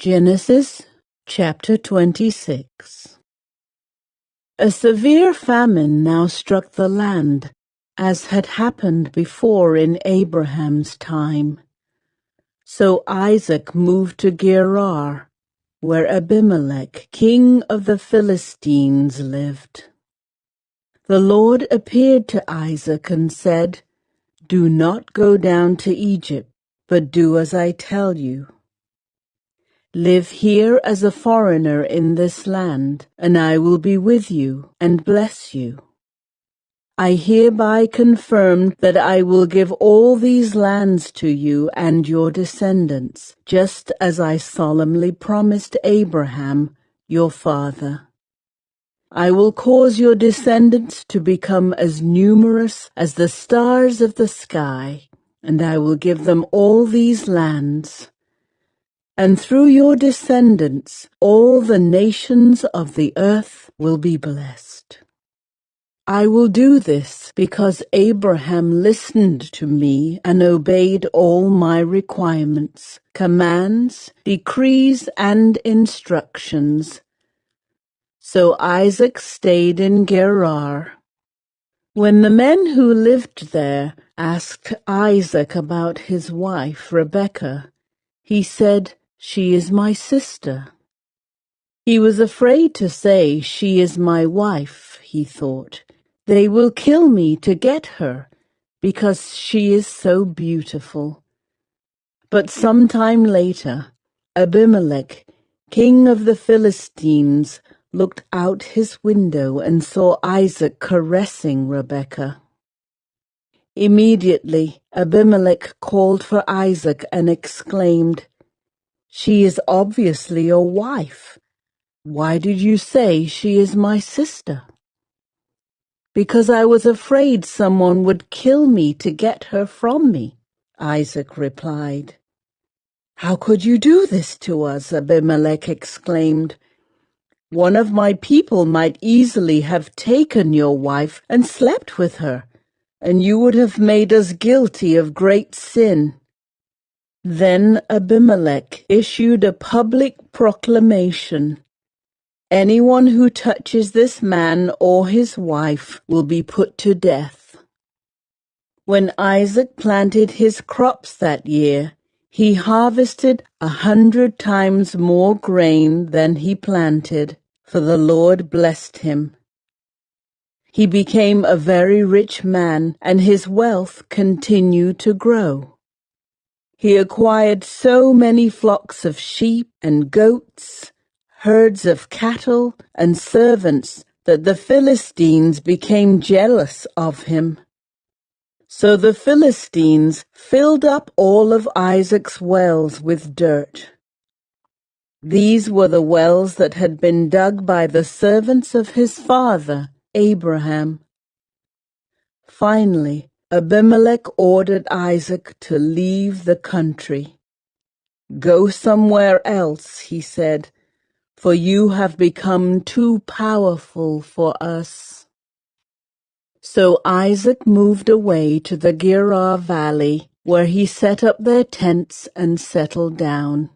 Genesis chapter 26. A severe famine now struck the land, as had happened before in Abraham's time. So Isaac moved to Gerar, where Abimelech, king of the Philistines, lived. The Lord appeared to Isaac and said, "Do not go down to Egypt, but do as I tell you. Live here as a foreigner in this land, and I will be with you and bless you. I hereby confirm that I will give all these lands to you and your descendants, just as I solemnly promised Abraham, your father. I will cause your descendants to become as numerous as the stars of the sky, and I will give them all these lands. And through your descendants, all the nations of the earth will be blessed. I will do this because Abraham listened to me and obeyed all my requirements, commands, decrees, and instructions." So Isaac stayed in Gerar. When the men who lived there asked Isaac about his wife, Rebekah, he said, "She is my sister." He was afraid to say, "She is my wife," he thought. "They will kill me to get her, because she is so beautiful." But some time later, Abimelech, king of the Philistines, looked out his window and saw Isaac caressing Rebekah. Immediately, Abimelech called for Isaac and exclaimed, "She is obviously your wife. Why did you say she is my sister?" "Because I was afraid someone would kill me to get her from me," Isaac replied. "How could you do this to us?" Abimelech exclaimed. "One of my people might easily have taken your wife and slept with her, and you would have made us guilty of great sin." Then Abimelech issued a public proclamation. "Anyone who touches this man or his wife will be put to death." When Isaac planted his crops that year, he harvested 100 times more grain than he planted, for the Lord blessed him. He became a very rich man, and his wealth continued to grow. He acquired so many flocks of sheep and goats, herds of cattle, and servants that the Philistines became jealous of him. So the Philistines filled up all of Isaac's wells with dirt. These were the wells that had been dug by the servants of his father, Abraham. Finally, Abimelech ordered Isaac to leave the country. "Go somewhere else," he said, "for you have become too powerful for us." So Isaac moved away to the Gerar valley, where he set up their tents and settled down.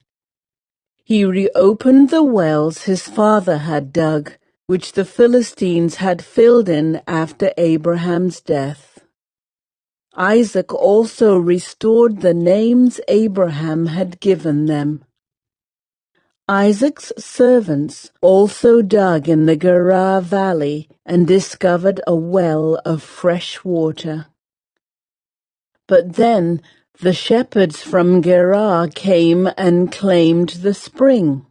He reopened the wells his father had dug, which the Philistines had filled in after Abraham's death. Isaac also restored the names Abraham had given them. Isaac's servants also dug in the Gerar valley and discovered a well of fresh water. But then the shepherds from Gerar came and claimed the spring.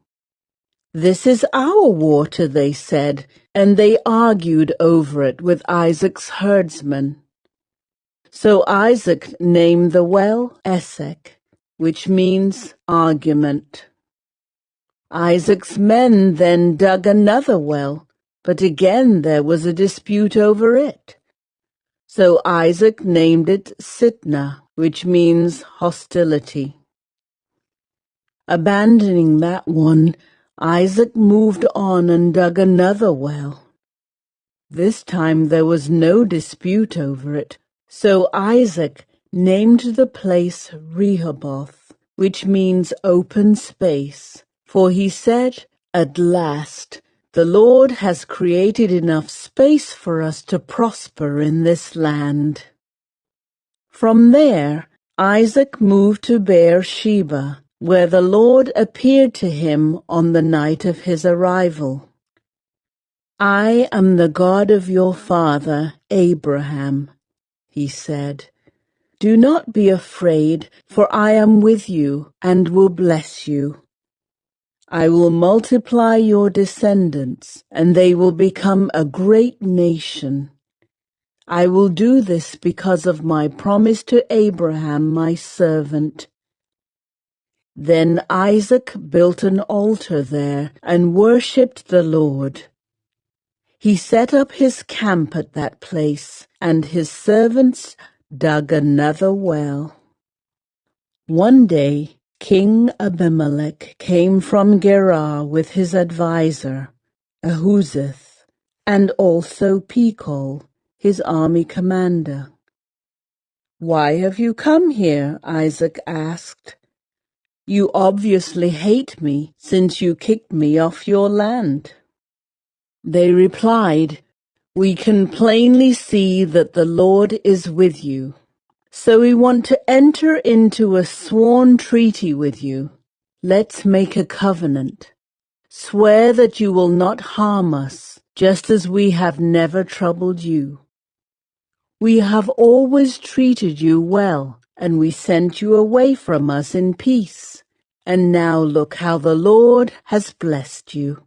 "This is our water," they said, and they argued over it with Isaac's herdsmen. So Isaac named the well Esek, which means argument. Isaac's men then dug another well, but again there was a dispute over it. So Isaac named it Sitnah, which means hostility. Abandoning that one, Isaac moved on and dug another well. This time there was no dispute over it, so Isaac named the place Rehoboth, which means open space, For he said, "At last, the Lord has created enough space for us to prosper in this land." From there, Isaac moved to Beersheba, where the Lord appeared to him on the night of his arrival. "I am the God of your father, Abraham," he said. "Do not be afraid, for I am with you and will bless you. I will multiply your descendants, and they will become a great nation. I will do this because of my promise to Abraham, my servant." Then Isaac built an altar there and worshipped the Lord. He set up his camp at that place, and his servants dug another well. One day, King Abimelech came from Gerar with his adviser, Ahuzeth, and also Pekol, his army commander. "Why have you come here?" Isaac asked. "You obviously hate me since you kicked me off your land." They replied, "We can plainly see that the Lord is with you. So we want to enter into a sworn treaty with you. Let's make a covenant. Swear that you will not harm us, just as we have never troubled you. We have always treated you well, and we sent you away from us in peace. And now look how the Lord has blessed you."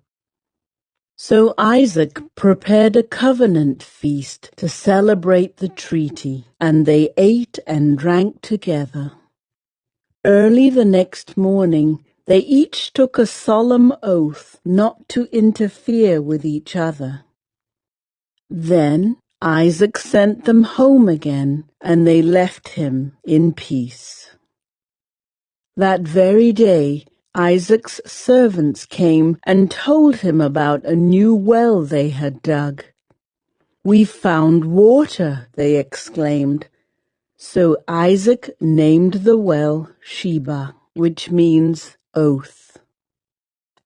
So Isaac prepared a covenant feast to celebrate the treaty, and they ate and drank together. Early the next morning, they each took a solemn oath not to interfere with each other. Then Isaac sent them home again, and they left him in peace. That very day, Isaac's servants came and told him about a new well they had dug. "We've found water," they exclaimed. So Isaac named the well Sheba, which means oath.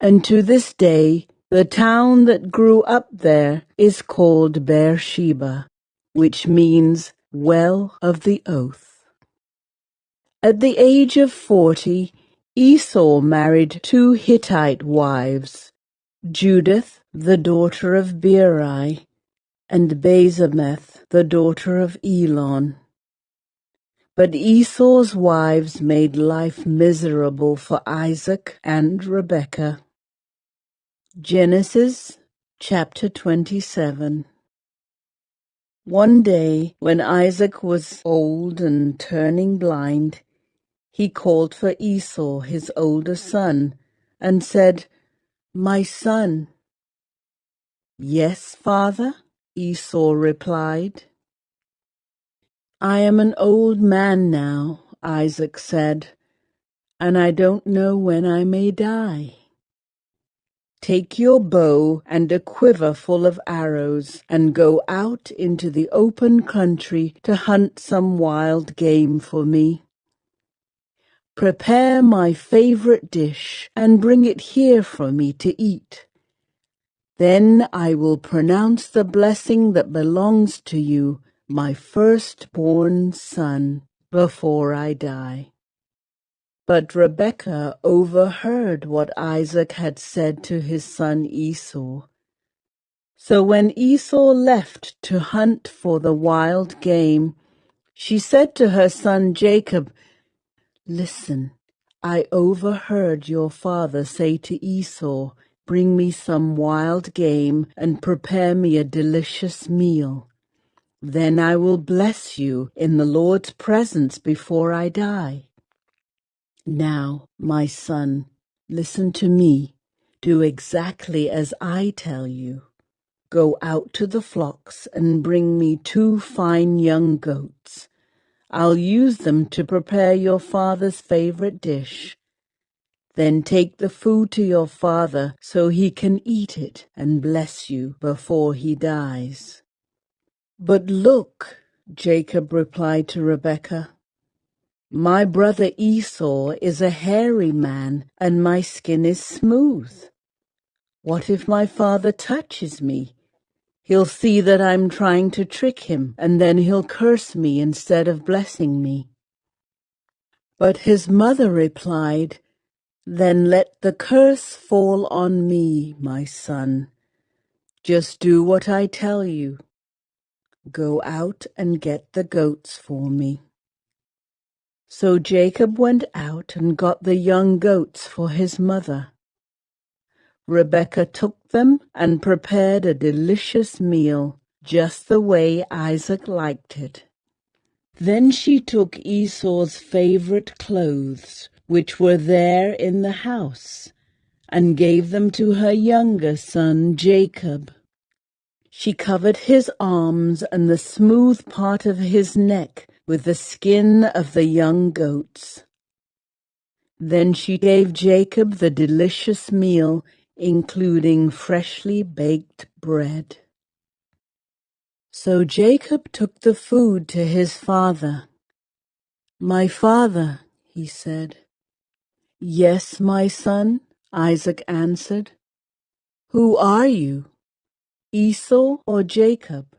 And to this day, the town that grew up there is called Beersheba, which means well of the oath. At the age of 40, Esau married 2 Hittite wives, Judith, the daughter of Beeri, and Basemeth, the daughter of Elon. But Esau's wives made life miserable for Isaac and Rebekah. Genesis chapter 27. One day, when Isaac was old and turning blind, he called for Esau, his older son, and said, "My son." "Yes, father," Esau replied. "I am an old man now," Isaac said, "and I don't know when I may die. Take your bow and a quiver full of arrows and go out into the open country to hunt some wild game for me. Prepare my favorite dish and bring it here for me to eat. Then I will pronounce the blessing that belongs to you, my firstborn son, before I die." But Rebekah overheard what Isaac had said to his son Esau. So when Esau left to hunt for the wild game, she said to her son Jacob, "Listen, I overheard your father say to Esau, 'Bring me some wild game and prepare me a delicious meal. Then I will bless you in the Lord's presence before I die.' Now, my son, listen to me. Do exactly as I tell you. Go out to the flocks and bring me 2 fine young goats. I'll use them to prepare your father's favorite dish. Then take the food to your father so he can eat it and bless you before he dies." "But look," Jacob replied to Rebekah, My brother Esau is a hairy man, and my skin is smooth. What if my father touches me? He'll see that I'm trying to trick him, and then he'll curse me instead of blessing me." But his mother replied, "Then let the curse fall on me, my son. Just do what I tell you. Go out and get the goats for me." So Jacob went out and got the young goats for his mother. Rebekah took them and prepared a delicious meal, just the way Isaac liked it. Then she took Esau's favorite clothes, which were there in the house, and gave them to her younger son Jacob. She covered his arms and the smooth part of his neck with the skin of the young goats. Then she gave Jacob the delicious meal, including freshly baked bread. So Jacob took the food to his father. "My father," he said. "Yes, my son," Isaac answered. "Who are you, Esau or Jacob?"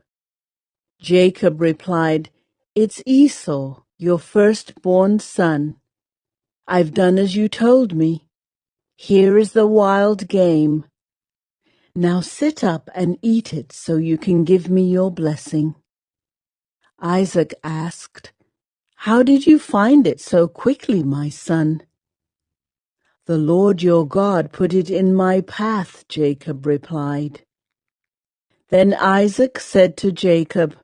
Jacob replied, "It's Esau, your firstborn son. I've done as you told me. Here is the wild game. Now sit up and eat it so you can give me your blessing." Isaac asked, "How did you find it so quickly, my son?" "The Lord your God put it in my path," Jacob replied. Then Isaac said to Jacob,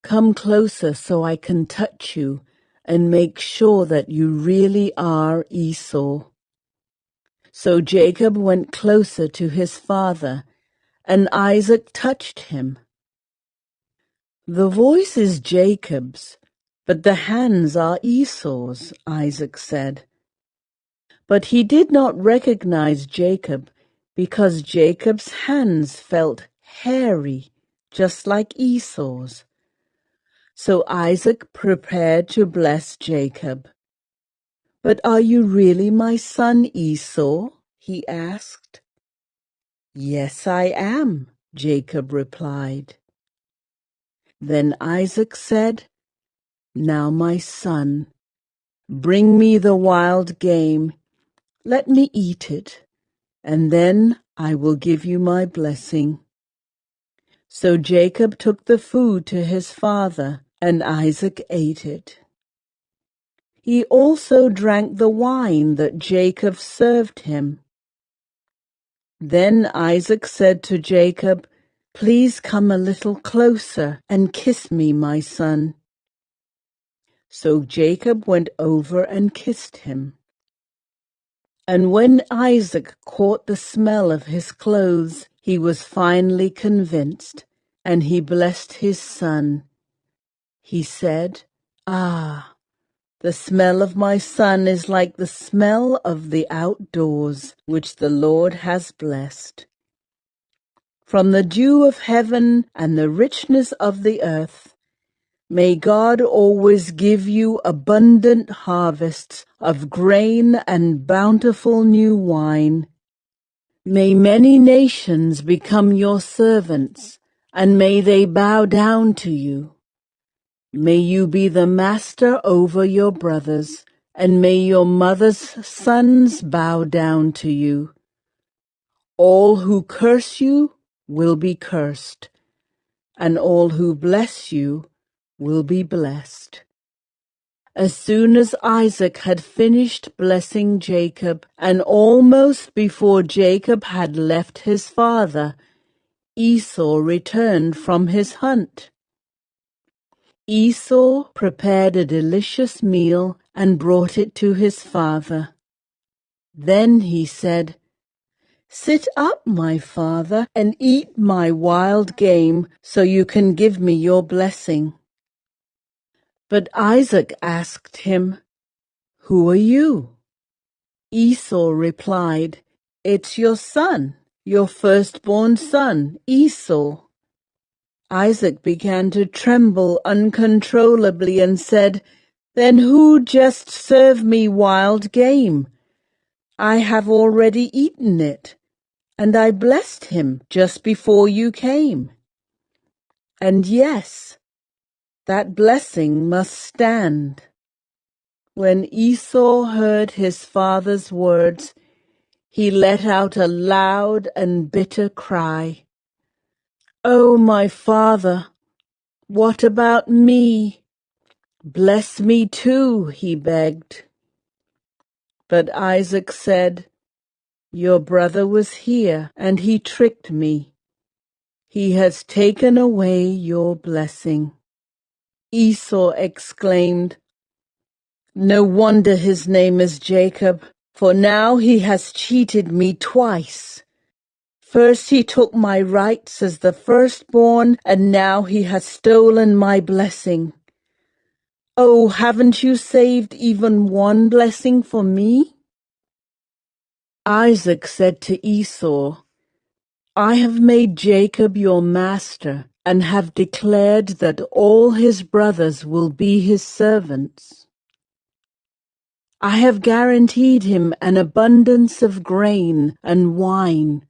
"Come closer so I can touch you and make sure that you really are Esau." So Jacob went closer to his father, and Isaac touched him. "The voice is Jacob's, but the hands are Esau's," Isaac said. But he did not recognize Jacob because Jacob's hands felt hairy, just like Esau's. So Isaac prepared to bless Jacob. "But are you really my son Esau?" he asked. "Yes, I am," Jacob replied. Then Isaac said, "Now, my son, bring me the wild game. Let me eat it, and then I will give you my blessing." So Jacob took the food to his father, and Isaac ate it. He also drank the wine that Jacob served him. Then Isaac said to Jacob, "Please come a little closer and kiss me, my son." So Jacob went over and kissed him. And when Isaac caught the smell of his clothes, he was finally convinced, and he blessed his son. He said, "Ah, the smell of my son is like the smell of the outdoors, which the Lord has blessed. From the dew of heaven and the richness of the earth, may God always give you abundant harvests of grain and bountiful new wine. May many nations become your servants, and may they bow down to you. May you be the master over your brothers, and may your mother's sons bow down to you. All who curse you will be cursed, and all who bless you will be blessed." As soon as Isaac had finished blessing Jacob, and almost before Jacob had left his father, Esau returned from his hunt. Esau prepared a delicious meal and brought it to his father. Then he said, "Sit up, my father, and eat my wild game so you can give me your blessing." But Isaac asked him, "Who are you?" Esau replied, "It's your son, your firstborn son, Esau." Isaac began to tremble uncontrollably and said, Then who just served me wild game? I have already eaten it, and I blessed him just before you came. And yes, that blessing must stand. When Esau heard his father's words, he let out a loud and bitter cry. "Oh, my father, what about me? Bless me too," he begged. But Isaac said, "Your brother was here, and he tricked me. He has taken away your blessing." Esau exclaimed, "No wonder his name is Jacob, for now he has cheated me twice. First he took my rights as the firstborn, and now he has stolen my blessing. Oh, haven't you saved even one blessing for me?" Isaac said to Esau, "I have made Jacob your master, and have declared that all his brothers will be his servants. I have guaranteed him an abundance of grain and wine.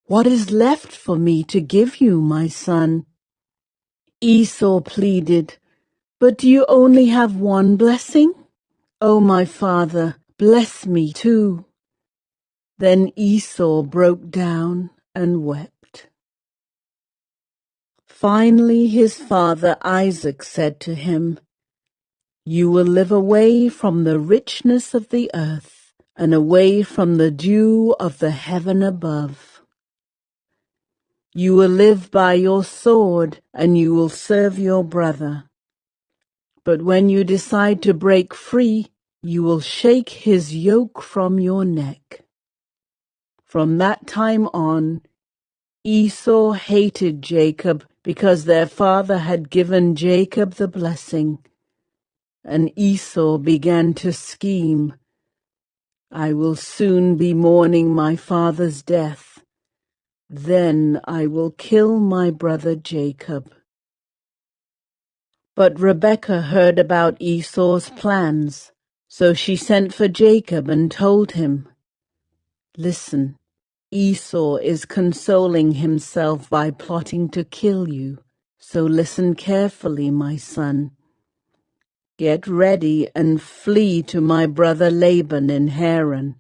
What is left for me to give you, my son?" Esau pleaded, "But do you only have one blessing? Oh, my father, bless me too." Then Esau broke down and wept. Finally his father Isaac said to him, "You will live away from the richness of the earth and away from the dew of the heaven above. You will live by your sword, and you will serve your brother. But when you decide to break free, you will shake his yoke from your neck." From that time on, Esau hated Jacob because their father had given Jacob the blessing. And Esau began to scheme, "I will soon be mourning my father's death. Then I will kill my brother Jacob." But Rebekah heard about Esau's plans, so she sent for Jacob and told him, "Listen, Esau is consoling himself by plotting to kill you, so listen carefully, my son. Get ready and flee to my brother Laban in Haran.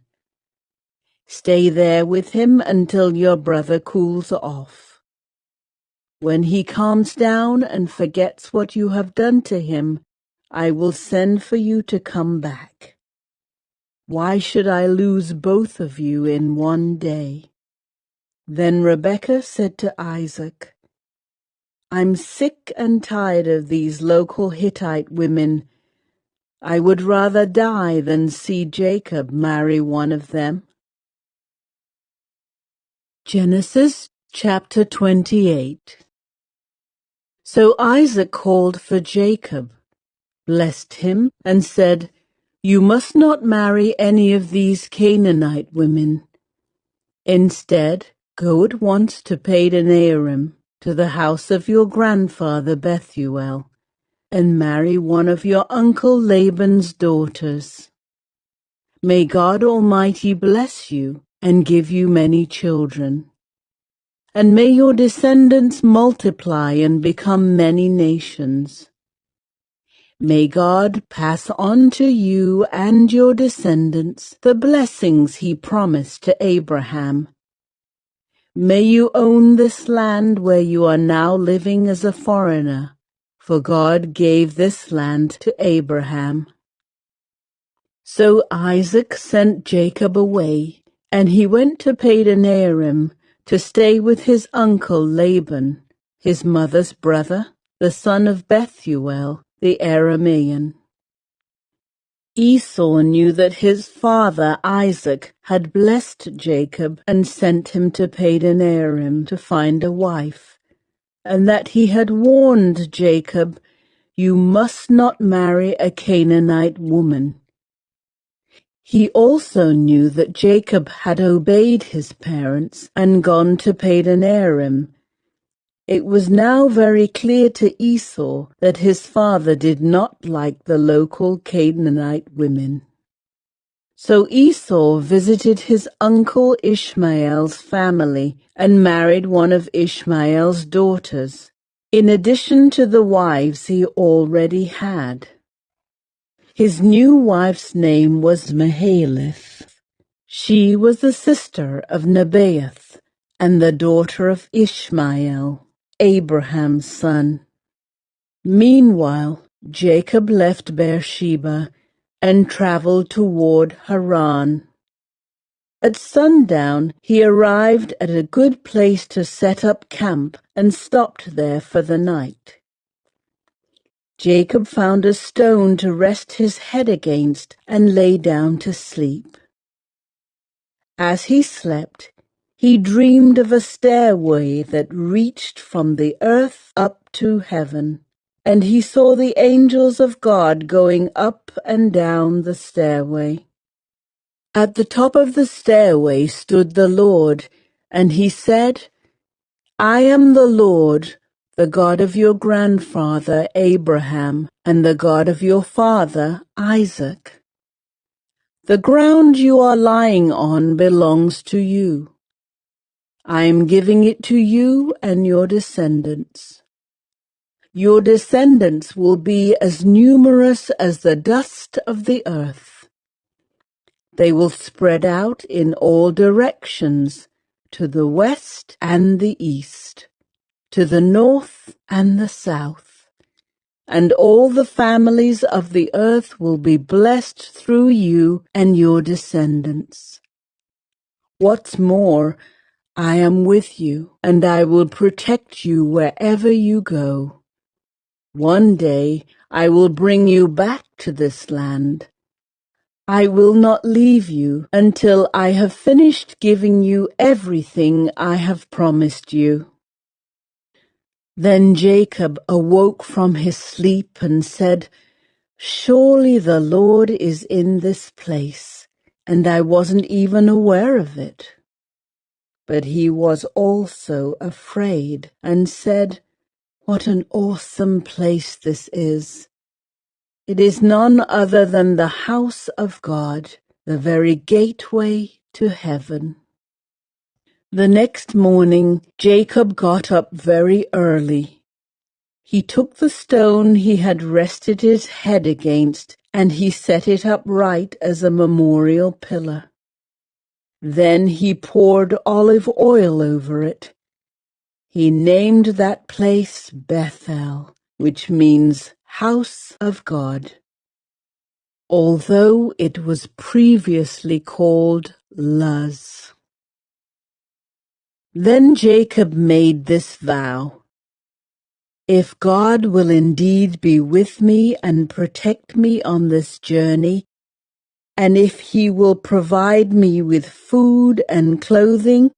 Stay there with him until your brother cools off. When he calms down and forgets what you have done to him, I will send for you to come back. Why should I lose both of you in one day?" Then Rebekah said to Isaac, "I'm sick and tired of these local Hittite women. I would rather die than see Jacob marry one of them." Genesis chapter 28. So Isaac called for Jacob, blessed him, and said, "You must not marry any of these Canaanite women. Instead, go at once to Padan-aram, to the house of your grandfather Bethuel, and marry one of your uncle Laban's daughters. May God Almighty bless you and give you many children. And may your descendants multiply and become many nations. May God pass on to you and your descendants the blessings he promised to Abraham. May you own this land where you are now living as a foreigner, for God gave this land to Abraham." So Isaac sent Jacob away, and he went to Padan-aram to stay with his uncle Laban, his mother's brother, the son of Bethuel, the Aramean. Esau knew that his father Isaac had blessed Jacob and sent him to Padan-aram to find a wife, and that he had warned Jacob, "You must not marry a Canaanite woman." He also knew that Jacob had obeyed his parents and gone to Padan-aram. It was now very clear to Esau that his father did not like the local Canaanite women. So Esau visited his uncle Ishmael's family and married one of Ishmael's daughters, in addition to the wives he already had. His new wife's name was Mahalath. She was the sister of Nebaioth and the daughter of Ishmael, Abraham's son. Meanwhile, Jacob left Beersheba and traveled toward Haran. At sundown, he arrived at a good place to set up camp and stopped there for the night. Jacob found a stone to rest his head against and lay down to sleep. As he slept, he dreamed of a stairway that reached from the earth up to heaven, and he saw the angels of God going up and down the stairway. At the top of the stairway stood the Lord, and he said, "I am the Lord, the God of your grandfather Abraham, and the God of your father Isaac. The ground you are lying on belongs to you. I am giving it to you and your descendants. Your descendants will be as numerous as the dust of the earth. They will spread out in all directions, to the west and the east, to the north and the south, and all the families of the earth will be blessed through you and your descendants. What's more, I am with you, and I will protect you wherever you go. One day I will bring you back to this land. I will not leave you until I have finished giving you everything I have promised you." Then Jacob awoke from his sleep and said, "Surely the Lord is in this place, and I wasn't even aware of it." But he was also afraid and said, "What an awesome place this is! It is none other than the house of God, the very gateway to heaven." The next morning, Jacob got up very early. He took the stone he had rested his head against, and he set it upright as a memorial pillar. Then he poured olive oil over it. He named that place Bethel, which means house of God, although it was previously called Luz. Then Jacob made this vow, "If God will indeed be with me and protect me on this journey, and if he will provide me with food and clothing,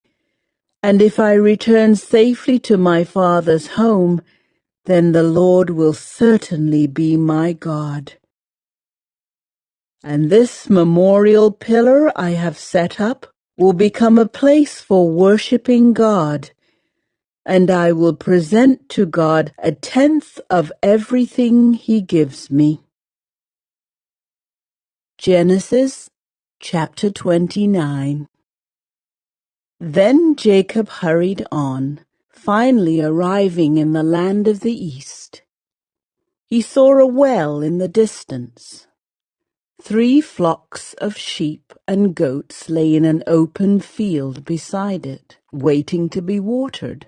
and if I return safely to my father's home, then the Lord will certainly be my God. And this memorial pillar I have set up will become a place for worshiping God, and I will present to God 1/10 of everything he gives me." Genesis chapter 29. Then Jacob hurried on, finally arriving in the land of the east. He saw a well in the distance. 3 flocks of sheep and goats lay in an open field beside it, waiting to be watered.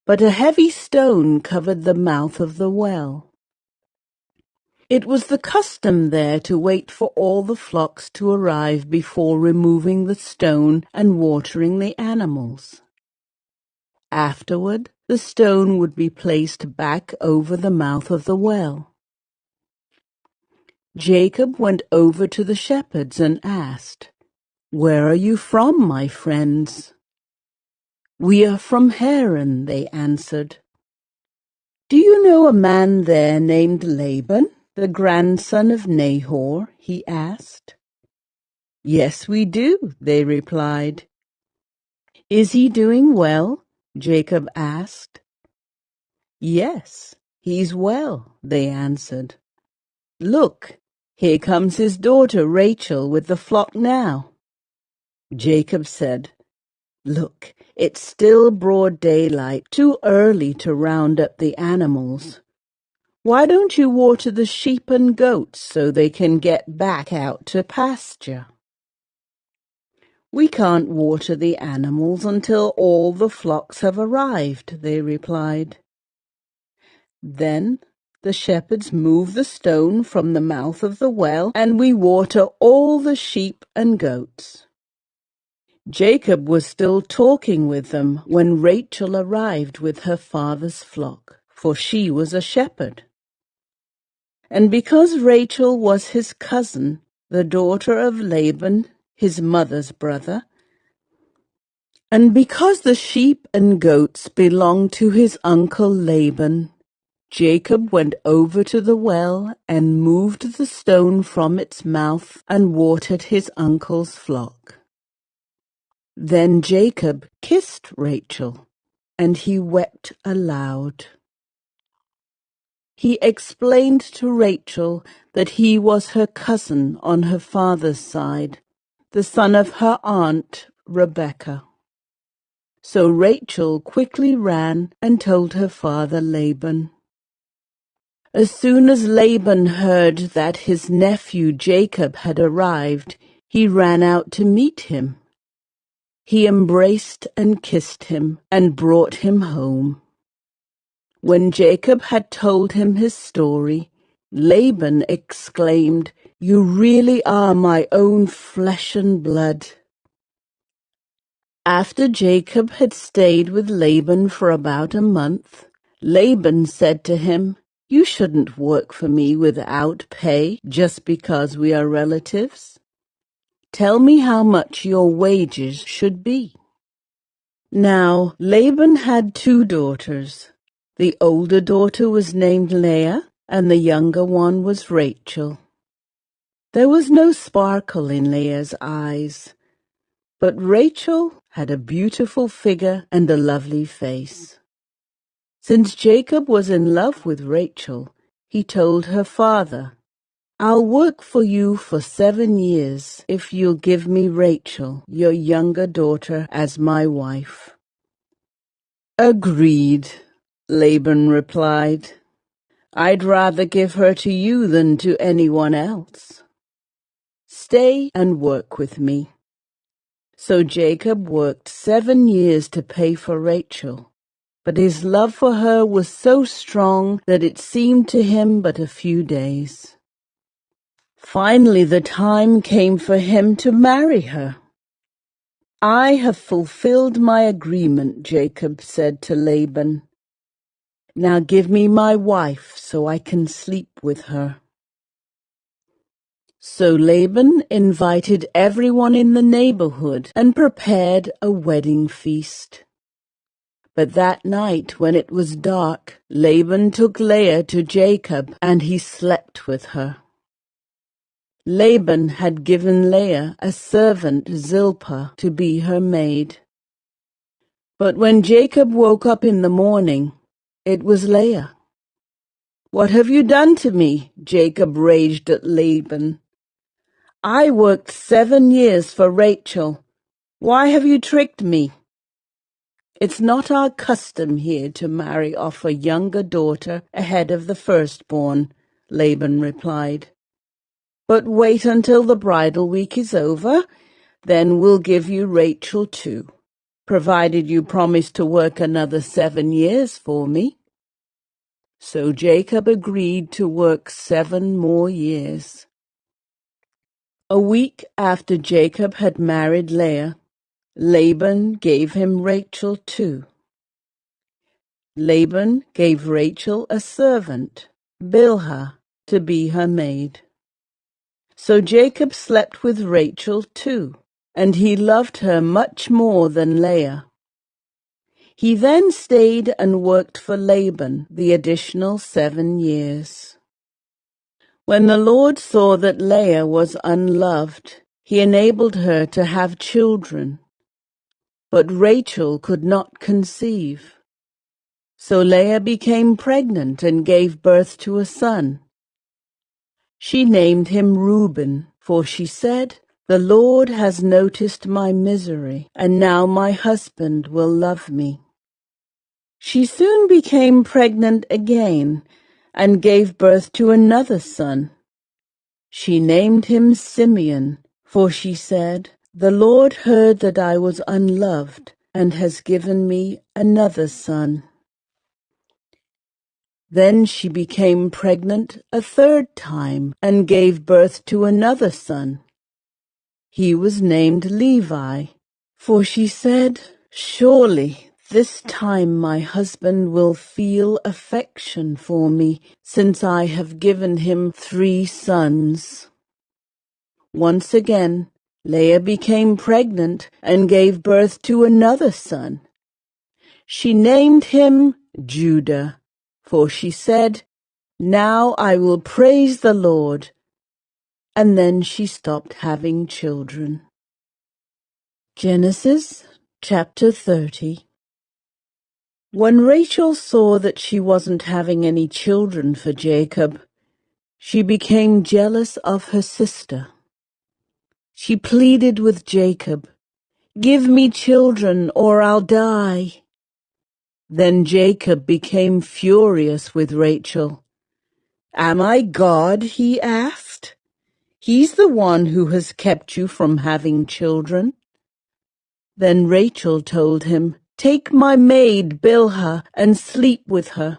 But a heavy stone covered the mouth of the well. It was the custom there to wait for all the flocks to arrive before removing the stone and watering the animals. Afterward, the stone would be placed back over the mouth of the well. Jacob went over to the shepherds and asked, "Where are you from, my friends?" "We are from Haran," they answered. "Do you know a man there named Laban, the grandson of Nahor?" he asked. "Yes, we do," they replied. "Is he doing well?" Jacob asked. Yes, he's well, they answered. Look, here comes his daughter Rachel with the flock now. Jacob said, Look, it's still broad daylight, too early to round up the animals. Why don't you water the sheep and goats so they can get back out to pasture? We can't water the animals until all the flocks have arrived, they replied. Then the shepherds move the stone from the mouth of the well, and we water all the sheep and goats. Jacob was still talking with them when Rachel arrived with her father's flock, for she was a shepherd. And because Rachel was his cousin, the daughter of Laban, his mother's brother, and because the sheep and goats belonged to his uncle Laban, Jacob went over to the well and moved the stone from its mouth and watered his uncle's flock. Then Jacob kissed Rachel, and he wept aloud. He explained to Rachel that he was her cousin on her father's side, the son of her aunt Rebekah. So Rachel quickly ran and told her father Laban. As soon as Laban heard that his nephew Jacob had arrived, he ran out to meet him. He embraced and kissed him and brought him home. When Jacob had told him his story, Laban exclaimed, "You really are my own flesh and blood." After Jacob had stayed with Laban for about a month, Laban said to him, "You shouldn't work for me without pay just because we are relatives. Tell me how much your wages should be." Now Laban had 2 daughters. The older daughter was named Leah, and the younger one was Rachel. There was no sparkle in Leah's eyes, but Rachel had a beautiful figure and a lovely face. Since Jacob was in love with Rachel, he told her father, "I'll work for you for 7 years if you'll give me Rachel, your younger daughter, as my wife." "Agreed," Laban replied. "I'd rather give her to you than to anyone else. Stay and work with me." So Jacob worked 7 years to pay for Rachel, but his love for her was so strong that it seemed to him but a few days. Finally, the time came for him to marry her. "I have fulfilled my agreement," Jacob said to Laban. "Now give me my wife so I can sleep with her." So Laban invited everyone in the neighborhood and prepared a wedding feast. But that night, when it was dark, Laban took Leah to Jacob, and he slept with her. Laban had given Leah a servant, Zilpah, to be her maid. But when Jacob woke up in the morning, it was Leah. "What have you done to me?" Jacob raged at Laban. "I worked 7 years for Rachel. Why have you tricked me?" "It's not our custom here to marry off a younger daughter ahead of the firstborn," Laban replied. "But wait until the bridal week is over, then we'll give you Rachel too, provided you promise to work another 7 years for me." So Jacob agreed to work 7 more years. A week after Jacob had married Leah, Laban gave him Rachel too. Laban gave Rachel a servant, Bilhah, to be her maid. So Jacob slept with Rachel too, and he loved her much more than Leah. He then stayed and worked for Laban the additional 7 years. When the Lord saw that Leah was unloved, he enabled her to have children. but Rachel could not conceive. So Leah became pregnant and gave birth to a son. She named him Reuben, for she said, "The Lord has noticed my misery, and now my husband will love me." She soon became pregnant again and gave birth to another son. She named him Simeon, for she said, "The Lord heard that I was unloved and has given me another son." Then she became pregnant a third time and gave birth to another son. He was named Levi, for she said, "Surely this time my husband will feel affection for me, since I have given him 3 sons." Once again, Leah became pregnant and gave birth to another son. She named him Judah, for she said, "Now I will praise the Lord." And then she stopped having children. Genesis chapter 30. When Rachel saw that she wasn't having any children for Jacob, she became jealous of her sister. She pleaded with Jacob, "Give me children or I'll die." Then Jacob became furious with Rachel. "Am I God?" he asked. "He's the one who has kept you from having children." Then Rachel told him, "Take my maid Bilhah and sleep with her.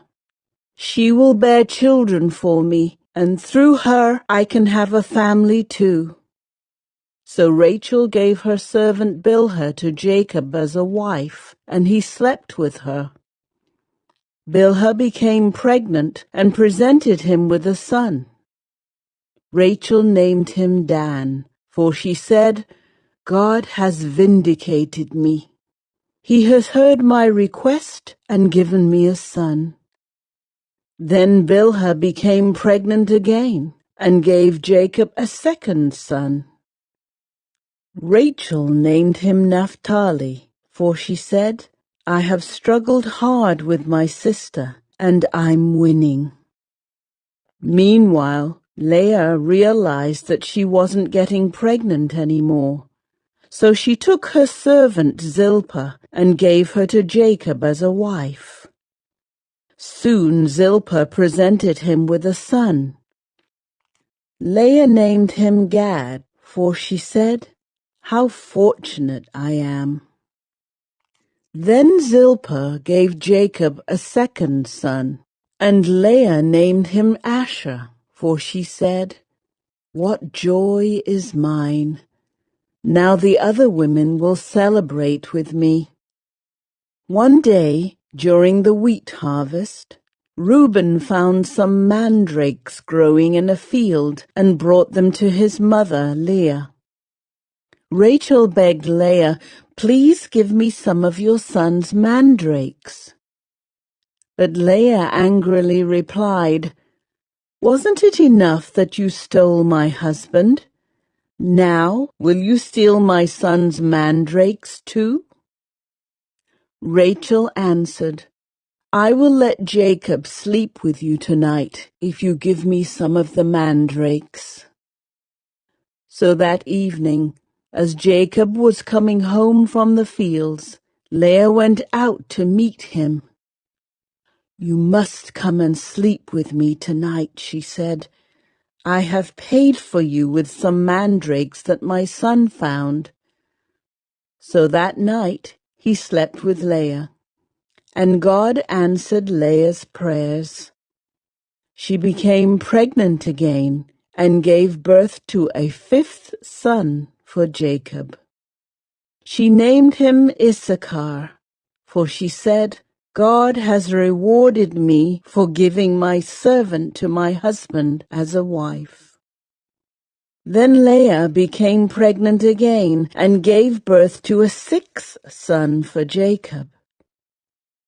She will bear children for me, and through her I can have a family too." So Rachel gave her servant Bilhah to Jacob as a wife, and he slept with her. Bilhah became pregnant and presented him with a son. Rachel named him Dan, for she said, "God has vindicated me. He has heard my request and given me a son." Then Bilhah became pregnant again and gave Jacob a second son. Rachel named him Naphtali, for she said, "I have struggled hard with my sister, and I'm winning." Meanwhile, Leah realized that she wasn't getting pregnant anymore. So she took her servant Zilpah and gave her to Jacob as a wife. Soon Zilpah presented him with a son. Leah named him Gad, for she said, "How fortunate I am." Then Zilpah gave Jacob a second son, and Leah named him Asher, for she said, "What joy is mine! Now the other women will celebrate with me." One day, during the wheat harvest, Reuben found some mandrakes growing in a field and brought them to his mother, Leah. Rachel begged Leah, "Please give me some of your son's mandrakes." But Leah angrily replied, "Wasn't it enough that you stole my husband? Now will you steal my son's mandrakes too?" Rachel answered, "I will let Jacob sleep with you tonight if you give me some of the mandrakes." So that evening, as Jacob was coming home from the fields, Leah went out to meet him. "You must come and sleep with me tonight," she said. "I have paid for you with some mandrakes that my son found." So that night he slept with Leah, and God answered Leah's prayers. She became pregnant again and gave birth to a 5th son for Jacob. She named him Issachar, for she said, "God has rewarded me for giving my servant to my husband as a wife." Then Leah became pregnant again and gave birth to a 6th son for Jacob.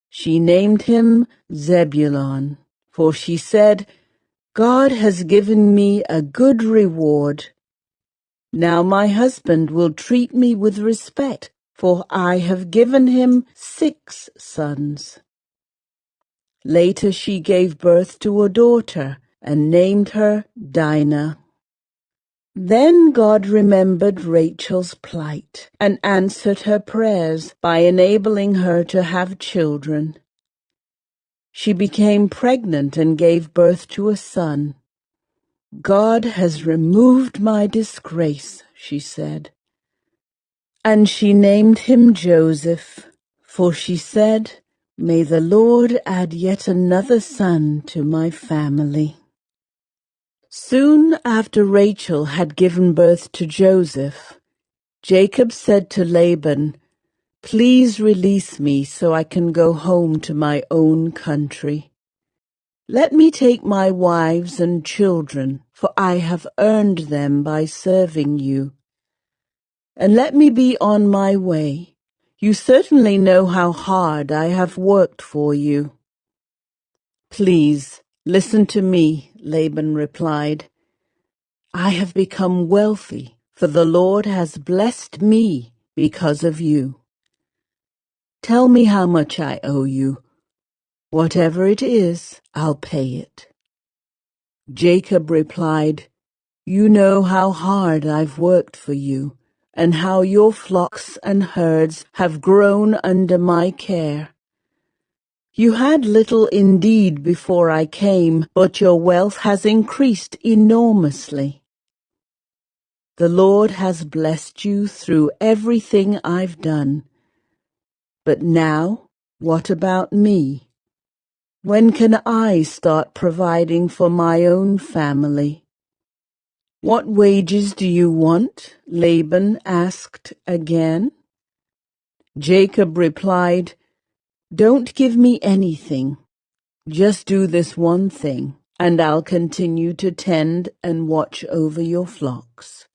She named him Zebulon, for she said, "God has given me a good reward. Now my husband will treat me with respect, for I have given him 6 sons. Later she gave birth to a daughter and named her Dinah. Then God remembered Rachel's plight and answered her prayers by enabling her to have children. She became pregnant and gave birth to a son. God has removed my disgrace, she said. And she named him Joseph, for she said, May the Lord add yet another son to my family. Soon after Rachel had given birth to Joseph, Jacob said to Laban, Please release me so I can go home to my own country. Let me take my wives and children, for I have earned them by serving you. And let me be on my way. You certainly know how hard I have worked for you. Please, listen to me, Laban replied. I have become wealthy, for the Lord has blessed me because of you. Tell me how much I owe you. Whatever it is, I'll pay it. Jacob replied, You know how hard I've worked for you, and how your flocks and herds have grown under my care. You had little indeed before I came, but your wealth has increased enormously. The Lord has blessed you through everything I've done. But now, what about me? When can I start providing for my own family? What wages do you want? Laban asked again. Jacob replied, Don't give me anything. Just do this one thing, and I'll continue to tend and watch over your flocks.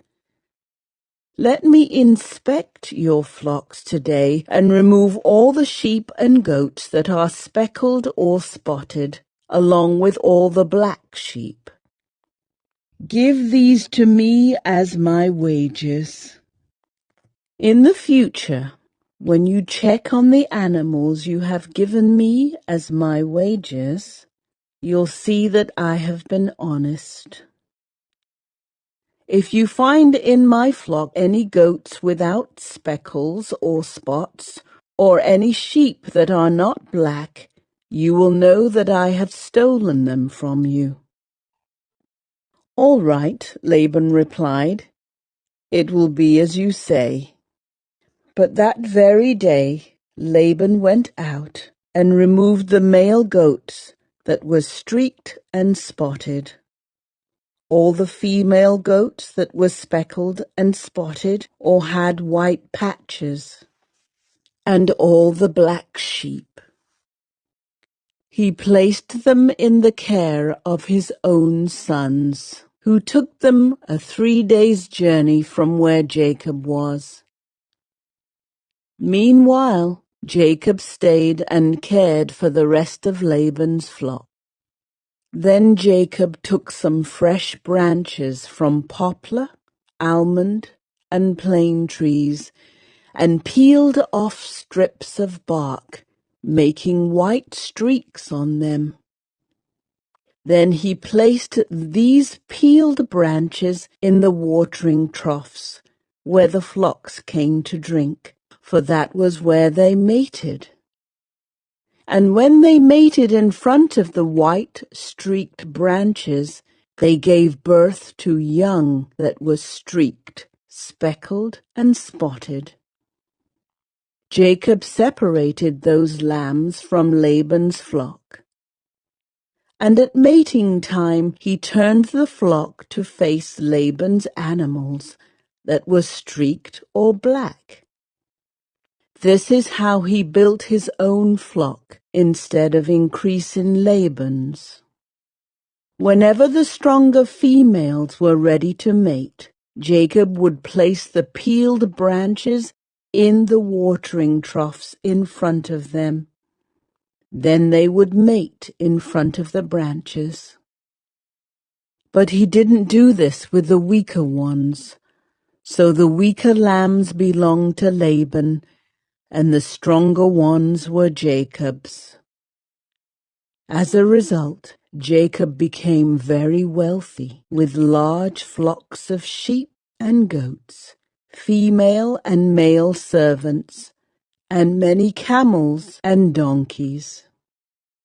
Let me inspect your flocks today and remove all the sheep and goats that are speckled or spotted, along with all the black sheep. Give these to me as my wages. In the future, when you check on the animals you have given me as my wages, you'll see that I have been honest. If you find in my flock any goats without speckles or spots, or any sheep that are not black, you will know that I have stolen them from you. All right, Laban replied. It will be as you say. But that very day Laban went out and removed the male goats that were streaked and spotted. All the female goats that were speckled and spotted or had white patches, and all the black sheep. He placed them in the care of his own sons, who took them a 3 days' journey from where Jacob was. Meanwhile, Jacob stayed and cared for the rest of Laban's flock. Then Jacob took some fresh branches from poplar, almond, and plane trees and peeled off strips of bark, making white streaks on them. Then he placed these peeled branches in the watering troughs, where the flocks came to drink, for that was where they mated. And when they mated in front of the white, streaked branches, they gave birth to young that were streaked, speckled, and spotted. Jacob separated those lambs from Laban's flock. And at mating time he turned the flock to face Laban's animals that were streaked or black. This is how he built his own flock instead of increasing Laban's. Whenever the stronger females were ready to mate, Jacob would place the peeled branches in the watering troughs in front of them. Then they would mate in front of the branches. But he didn't do this with the weaker ones. So the weaker lambs belonged to Laban, and the stronger ones were Jacob's. As a result, Jacob became very wealthy, with large flocks of sheep and goats, female and male servants, and many camels and donkeys.